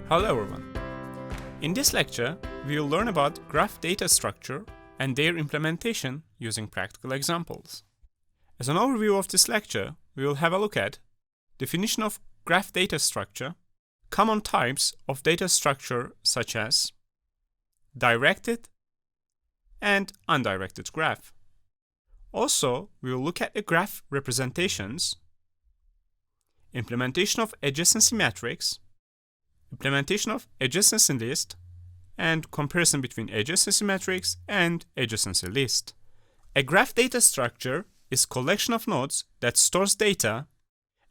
Hello everyone. In this lecture, we will learn about graph data structure and their implementation using practical examples. As an overview of this lecture, we will have a look at definition of graph data structure, common types of data structure such as directed and undirected graph. Also, we will look at the graph representations, implementation of adjacency metrics, implementation of adjacency list, and comparison between adjacency metrics and adjacency list. A graph data structure is a collection of nodes that stores data,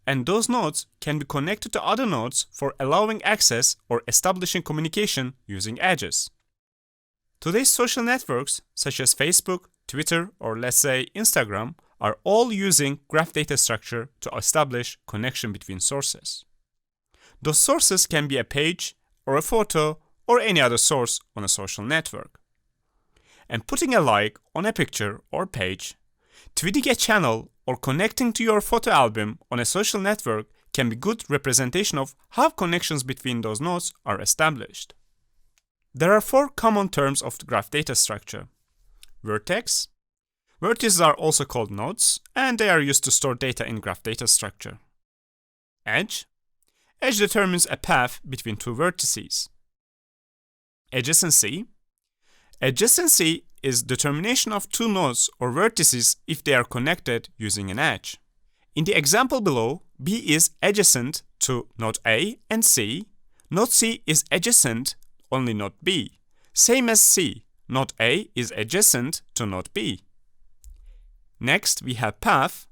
and those nodes can be connected to other nodes for allowing access or establishing communication using edges. Today's social networks, such as Facebook, Twitter, or let's say Instagram, are all using graph data structure to establish connection between sources. Those sources can be a page, or a photo, or any other source on a social network. And putting a like on a picture or page, tweeting a channel, or connecting to your photo album on a social network can be good representation of how connections between those nodes are established. There are four common terms of the graph data structure. Vertex. Vertices are also called nodes, and they are used to store data in graph data structure. Edge. Edge determines a path between two vertices. Adjacency. Adjacency is determination of two nodes or vertices if they are connected using an edge. In the example below, B is adjacent to node A and C. Node C is adjacent only node B. Same as C, node A is adjacent to node B. Next, we have path.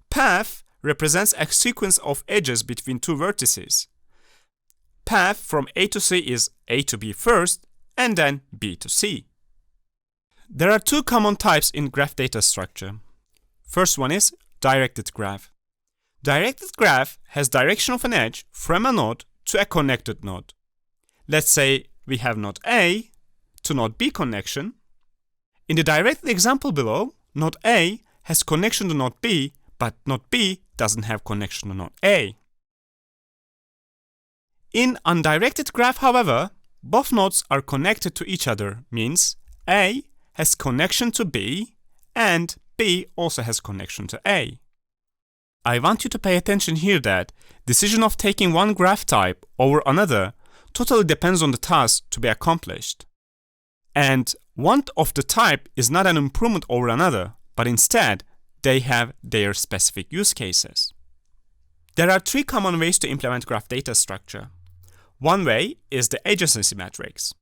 Path represents a sequence of edges between two vertices. Path from A to C is A to B first, and then B to C. There are two common types in graph data structure. First one is directed graph. Directed graph has direction of an edge from a node to a connected node. Let's say we have node A to node B connection. In the directed example below, node A has connection to node B, but node B doesn't have connection to node A. In undirected graph, however, both nodes are connected to each other, means A has connection to B and B also has connection to A. I want you to pay attention here that decision of taking one graph type over another totally depends on the task to be accomplished. And one of the type is not an improvement over another, but instead they have their specific use cases. There are three common ways to implement graph data structure. One way is the adjacency matrix.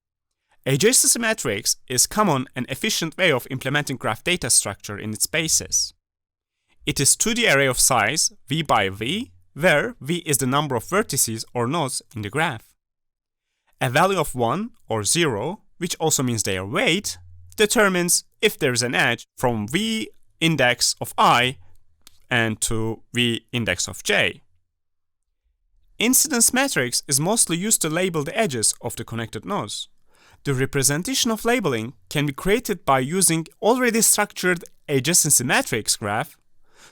Adjacency matrix is common and efficient way of implementing graph data structure in its basis. It is 2D array of size V by V, where V is the number of vertices or nodes in the graph. A value of 1 or 0, which also means their weight, determines if there is an edge from V index of I and to V index of J. Incidence matrix is mostly used to label the edges of the connected nodes. The representation of labeling can be created by using already structured adjacency matrix graph.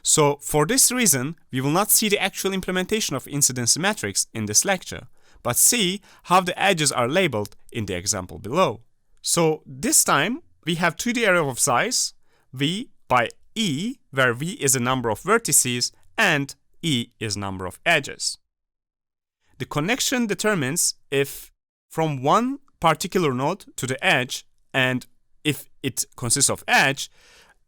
So for this reason, we will not see the actual implementation of incidence matrix in this lecture, but see how the edges are labeled in the example below. So this time, we have 2D array of size, V by E, where V is the number of vertices and E is number of edges. The connection determines if from one particular node to the edge, and if it consists of edge,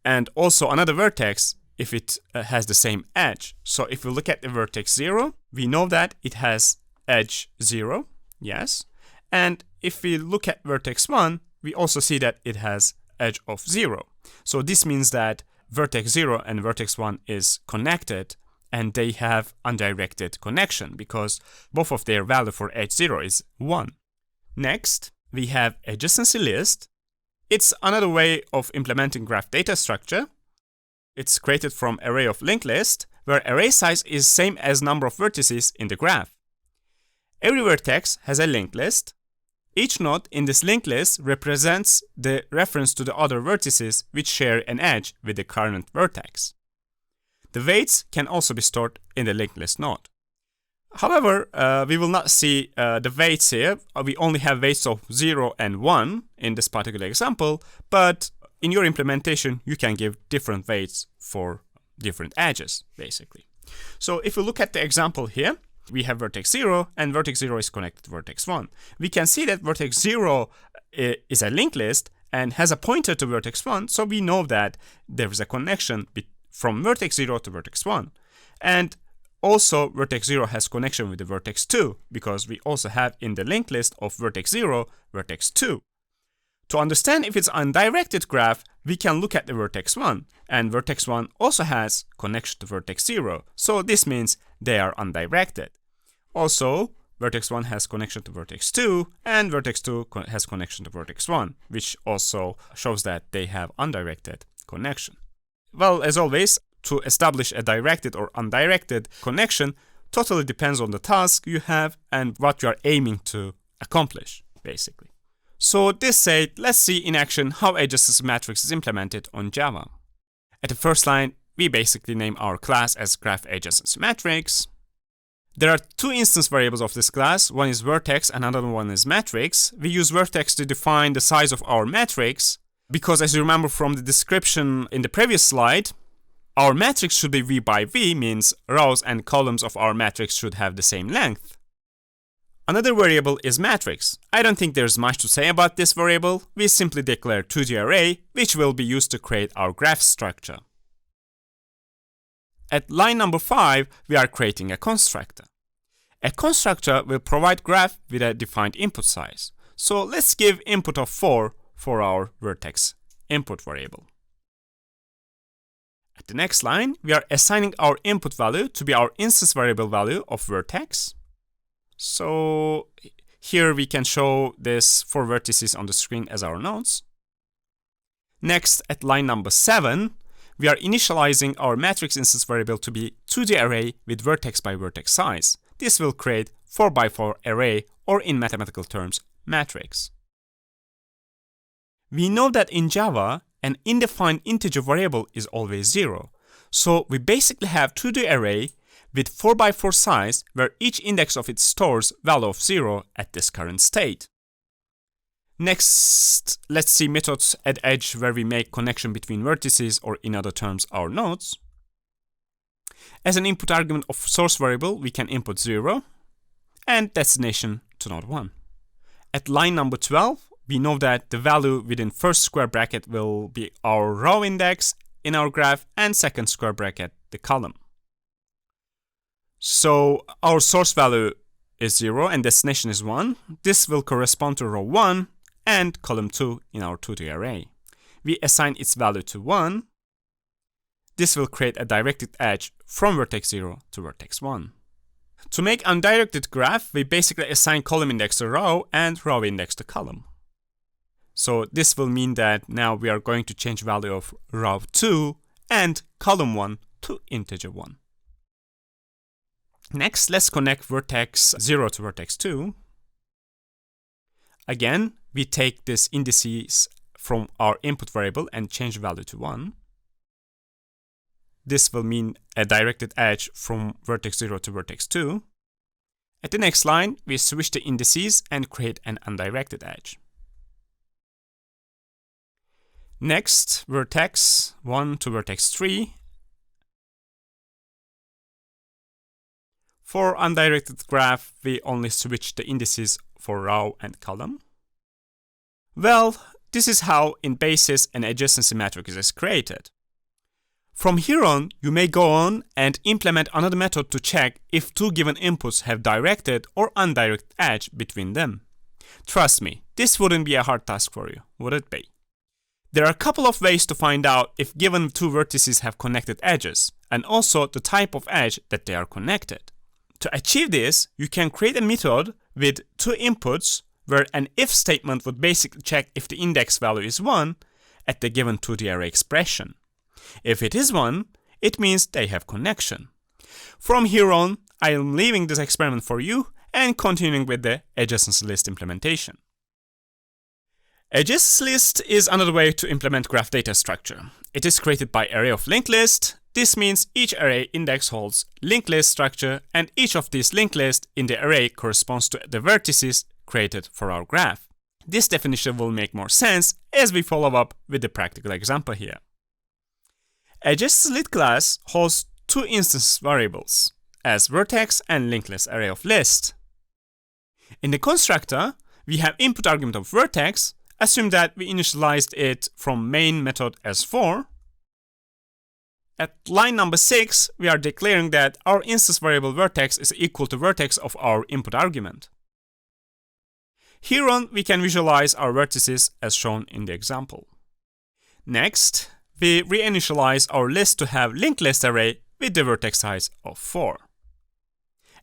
and also another vertex if it has the same edge. So if we look at the vertex 0, we know that it has edge 0, yes. And if we look at vertex 1, we also see that it has edge of 0. So this means that vertex 0 and vertex 1 is connected, and they have undirected connection because both of their value for edge 0 is 1. Next, we have adjacency list. It's another way of implementing graph data structure. It's created from array of linked list, where array size is same as number of vertices in the graph. Every vertex has a linked list. Each node in this linked list represents the reference to the other vertices which share an edge with the current vertex. The weights can also be stored in the linked list node. However, we will not see the weights here. We only have weights of 0 and 1 in this particular example, but in your implementation, you can give different weights for different edges, basically. So if we look at the example here, we have vertex 0 and vertex 0 is connected to vertex 1. We can see that vertex 0 is a linked list and has a pointer to vertex 1, so we know that there is a connection from vertex 0 to vertex 1. And also, vertex 0 has connection with the vertex 2, because we also have in the linked list of vertex 0, vertex 2. To understand if it's undirected graph, we can look at the vertex 1, and vertex 1 also has connection to vertex 0, so this means they are undirected. Also, vertex 1 has connection to vertex 2, and vertex 2 has connection to vertex 1, which also shows that they have undirected connection. Well, as always, to establish a directed or undirected connection totally depends on the task you have and what you are aiming to accomplish, basically. So this said, let's see in action how Adjacency Matrix is implemented on Java. At the first line, we basically name our class as Graph Adjacency Matrix. There are two instance variables of this class. One is vertex and another one is matrix. We use vertex to define the size of our matrix because, as you remember from the description in the previous slide, our matrix should be V by V, means rows and columns of our matrix should have the same length. Another variable is matrix. I don't think there's much to say about this variable. We simply declare 2D array, which will be used to create our graph structure. At line number 5, we are creating a constructor. A constructor will provide graph with a defined input size. So let's give input of 4 for our vertex input variable. At the next line, we are assigning our input value to be our instance variable value of vertex. So here we can show this 4 vertices on the screen as our nodes. Next, at line number 7, we are initializing our matrix instance variable to be 2D array with vertex by vertex size. This will create 4 by 4 array, or in mathematical terms, matrix. We know that in Java, an undefined integer variable is always 0. So we basically have 2D array with 4 by 4 size where each index of it stores value of 0 at this current state. Next, let's see methods at edge where we make connection between vertices, or in other terms, our nodes. As an input argument of source variable, we can input 0 and destination to node 1. At line number 12, we know that the value within first square bracket will be our row index in our graph and second square bracket the column. So our source value is 0 and destination is 1. This will correspond to row 1 and column 2 in our 2D array. We assign its value to 1. This will create a directed edge from vertex 0 to vertex 1. To make undirected graph, we basically assign column index to row and row index to column. So this will mean that now we are going to change value of row 2 and column 1 to integer 1. Next, let's connect vertex 0 to vertex 2. Again, we take this indices from our input variable and change value to 1. This will mean a directed edge from vertex 0 to vertex 2. At the next line, we switch the indices and create an undirected edge. Next, vertex 1 to vertex 3. For undirected graph, we only switch the indices for row and column. Well, this is how in basis an adjacency matrix is created. From here on, you may go on and implement another method to check if two given inputs have directed or undirected edge between them. Trust me, this wouldn't be a hard task for you, would it be? There are a couple of ways to find out if given two vertices have connected edges, and also the type of edge that they are connected. To achieve this, you can create a method with two inputs where an if statement would basically check if the index value is 1 at the given 2D array expression. If it is 1, it means they have connection. From here on, I am leaving this experiment for you and continuing with the Adjacency List implementation. Adjacency List is another way to implement graph data structure. It is created by array of linked list, This means each array index holds linked list structure, and each of these linked lists in the array corresponds to the vertices created for our graph. This definition will make more sense as we follow up with the practical example here. Adjacency List class holds two instance variables as vertex and linked list array of list. In the constructor, we have input argument of vertex. Assume that we initialized it from main method as 4. At line number 6, we are declaring that our instance variable vertex is equal to vertex of our input argument. Here on, we can visualize our vertices as shown in the example. Next, we reinitialize our list to have linked list array with the vertex size of 4.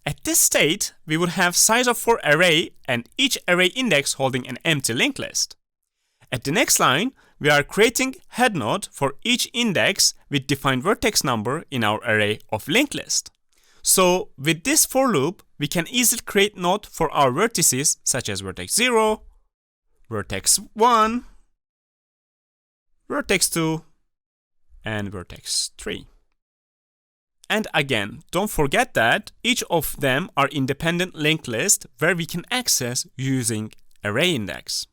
At this state, we would have size of 4 array and each array index holding an empty linked list. At the next line, we are creating head node for each index with defined vertex number in our array of linked list. So with this for loop, we can easily create node for our vertices such as vertex 0, vertex 1, vertex 2, and vertex 3. And again, don't forget that each of them are independent linked lists where we can access using array index.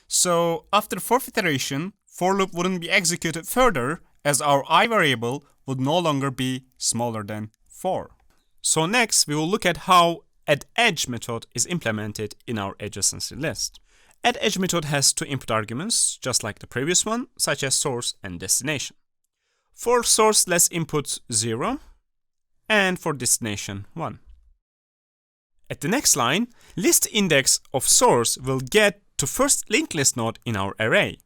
So after fourth iteration, for loop wouldn't be executed further as our I variable would no longer be smaller than 4. So next, we will look at how addEdge method is implemented in our adjacency list. addEdge method has two input arguments, just like the previous one, such as source and destination. For source, let's input 0, and for destination 1. At the next line, list index of source will get to first linked list node in our array.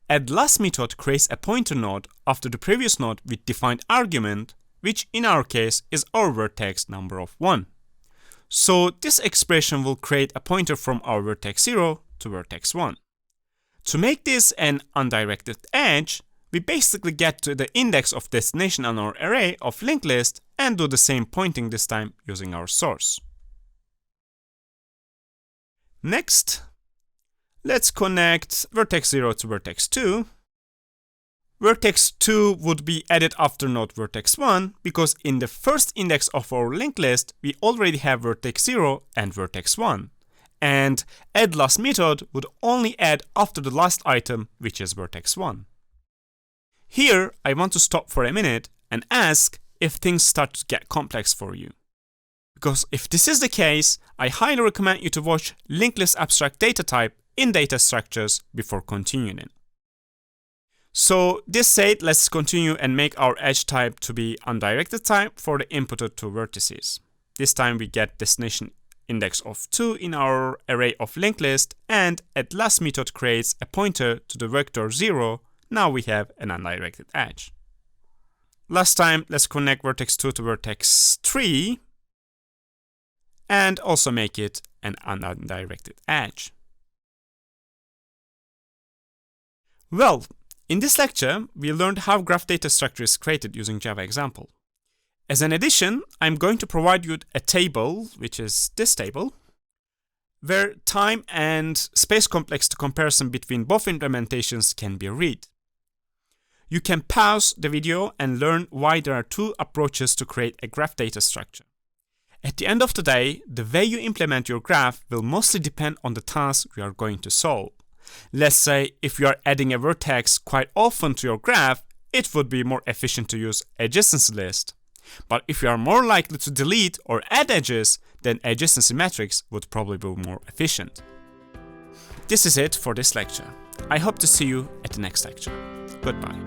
AddLast method creates a pointer node after the previous node with defined argument, which in our case is our vertex number of 1. So this expression will create a pointer from our vertex 0 to vertex 1. To make this an undirected edge, we basically get to the index of destination on our array of linked list and do the same pointing this time using our source. Next, let's connect vertex 0 to vertex 2. Vertex 2 would be added after node vertex 1 because in the first index of our linked list, we already have vertex 0 and vertex 1. And AddLast method would only add after the last item, which is vertex 1. Here, I want to stop for a minute and ask if things start to get complex for you. Because if this is the case, I highly recommend you to watch linked list abstract data type in data structures before continuing. So this said, let's continue and make our edge type to be undirected type for the inputted two vertices. This time we get destination index of 2 in our array of linked list, and AddLast method creates a pointer to the vector 0. Now we have an undirected edge. Last time, let's connect vertex 2 to vertex 3 and also make it an undirected edge. Well, in this lecture, we learned how graph data structure is created using Java example. As an addition, I'm going to provide you a table, which is this table, where time and space complexity comparison between both implementations can be read. You can pause the video and learn why there are two approaches to create a graph data structure. At the end of the day, the way you implement your graph will mostly depend on the task you are going to solve. Let's say if you are adding a vertex quite often to your graph, it would be more efficient to use Adjacency List. But if you are more likely to delete or add edges, then Adjacency Metrics would probably be more efficient. This is it for this lecture. I hope to see you at the next lecture. Goodbye.